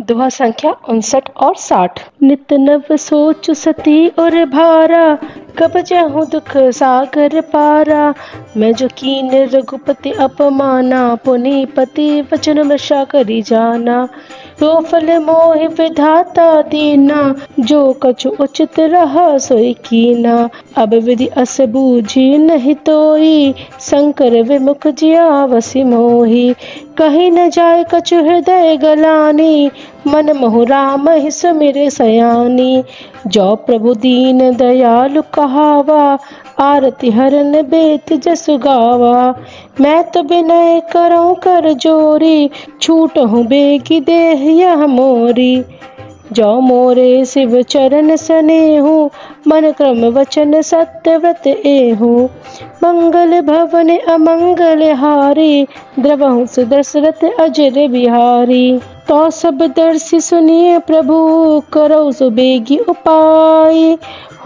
दोहा संख्या 59 और 60। नित नव सोचु सती और भारा, कब जाहूँ दुख सागर पारा। मैं जो कीन रघुपति अपमाना, पुनीपति वचन वृषा करी जाना। तो फल मोहि विधाता दीना, जो कछु उचित रहा सोई कीना। अब विधि अस बूझी नहीं तोई, शंकर विमुख जिया वसी मोही। कहीं न जाय कछु हृदय गलानी, मन मोह राम ही सुमिर सयानी। जो प्रभु दीन दयालु कहावा, आरती हरन बेत जसु गावा। मैं तो विनय करऊं कर जोरी, छूटहूँ बेगी देह यह मोरी। जो मोरे शिव चरण सनेहु, मन क्रम वचन सत्य व्रत एहु। मंगल भवन अमंगल हारी, द्रवहु सुदशरथ अजर बिहारी। तो सब दर्शी सुनिए प्रभु, करौ सुबेगी उपाय।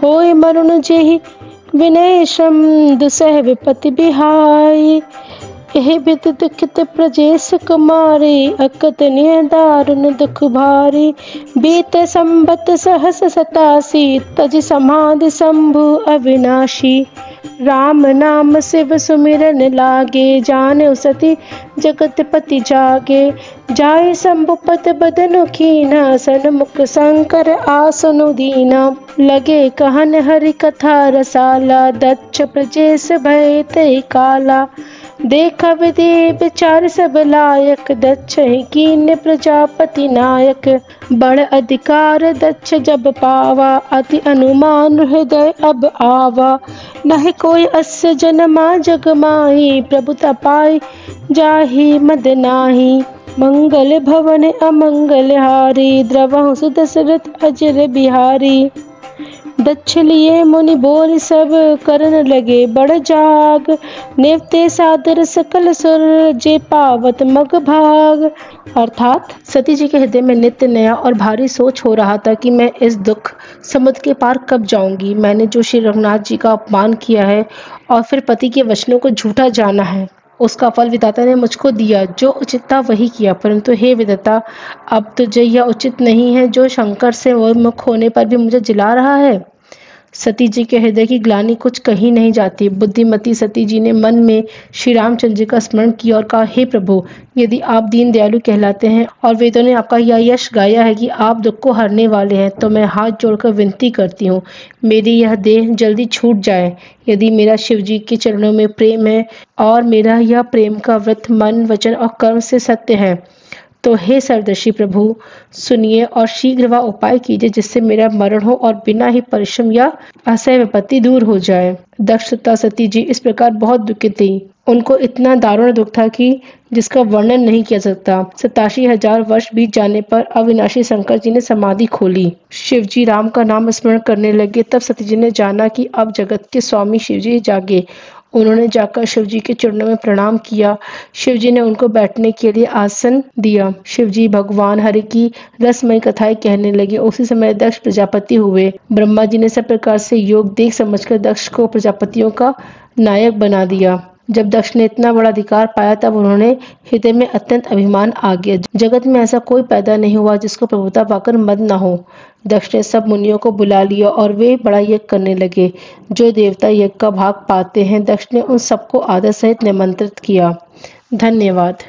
होय मरुन जेहि विनय श्रम, दुसह विपति बिहाय। एहि विधि दुखित प्रजेश कुमारी, अकत निय दारुण दुख भारी। बीते संबत सहस 87, तज समाधि शंभु अविनाशी। राम नाम शिव सुमिरन लागे, जाने सती जगत पति जागे। जाय शंभुपत बदनु कीना, सन्मुख शंकर आसनु दीना। लगे कहन हरि कथा रसाला, दक्ष प्रजेश भय ते काला। देखा विधि विचार सब लायक, दक्ष ही कीन्य प्रजापति नायक। बड़ अधिकार दक्ष जब पावा, अति अनुमान हृदय अब आवा। नहीं कोई अस्य जनमा जग माही, प्रभुता पाई जाहि मद नाही। मंगल भवन अमंगल हारी, द्रवहु सुदशरथ अजर बिहारी। दक्ष लिए मुनि बोल सब, करन लगे बड़ जाग। नेवते सादर सकल सुर, जे पावत मग भाग। अर्थात सती जी के हृदय में नित्य नया और भारी सोच हो रहा था कि मैं इस दुख समुद्र के पार कब जाऊंगी। मैंने जो श्री रघुनाथ जी का अपमान किया है और फिर पति के वचनों को झूठा जाना है, उसका फल विधाता ने मुझको दिया। जो उचित था वही किया, परंतु हे विधाता, अब तुझे यह उचित नहीं है जो शंकर से विमुख होने पर भी मुझे जिला रहा है। सती जी के हृदय की ग्लानि कुछ कहीं नहीं जाती। बुद्धिमती सती जी ने मन में श्री रामचंद्र जी का स्मरण किया और कहा, हे प्रभु, यदि आप दीन दयालु कहलाते हैं और वेदों ने आपका यह यश गाया है कि आप दुख को हरने वाले हैं, तो मैं हाथ जोड़कर विनती करती हूँ, मेरी यह देह जल्दी छूट जाए। यदि मेरा शिव जी के चरणों में प्रेम है और मेरा यह प्रेम का व्रत मन वचन और कर्म से सत्य है, तो हे सर्वदर्शी प्रभु, सुनिए और शीघ्र वह उपाय कीजिए जिससे मेरा मरण हो और बिना ही परिश्रम या असह्य विपत्ति दूर हो जाए। दक्ष तथा सती जी इस प्रकार बहुत दुखित थी। उनको इतना दारुण दुख था कि जिसका वर्णन नहीं किया सकता। 87,000 वर्ष बीत जाने पर अविनाशी शंकर जी ने समाधि खोली। शिव जी राम का नाम स्मरण करने लगे। तब सती जी ने जाना कि अब जगत के स्वामी शिव जी जागे। उन्होंने जाकर शिव जी के चरणों में प्रणाम किया। शिव जी ने उनको बैठने के लिए आसन दिया। शिव जी भगवान हरि की रसमयी कथाएं कहने लगे। उसी समय दक्ष प्रजापति हुए। ब्रह्मा जी ने सब प्रकार से योग देख समझकर दक्ष को प्रजापतियों का नायक बना दिया। जब दक्ष ने इतना बड़ा अधिकार पाया तब उन्होंने हृदय में अत्यंत अभिमान आ गया। जगत में ऐसा कोई पैदा नहीं हुआ जिसको प्रभुता पाकर मद न हो। दक्ष ने सब मुनियों को बुला लिया और वे बड़ा यज्ञ करने लगे। जो देवता यज्ञ का भाग पाते हैं, दक्ष ने उन सबको आदर सहित निमंत्रित किया। धन्यवाद।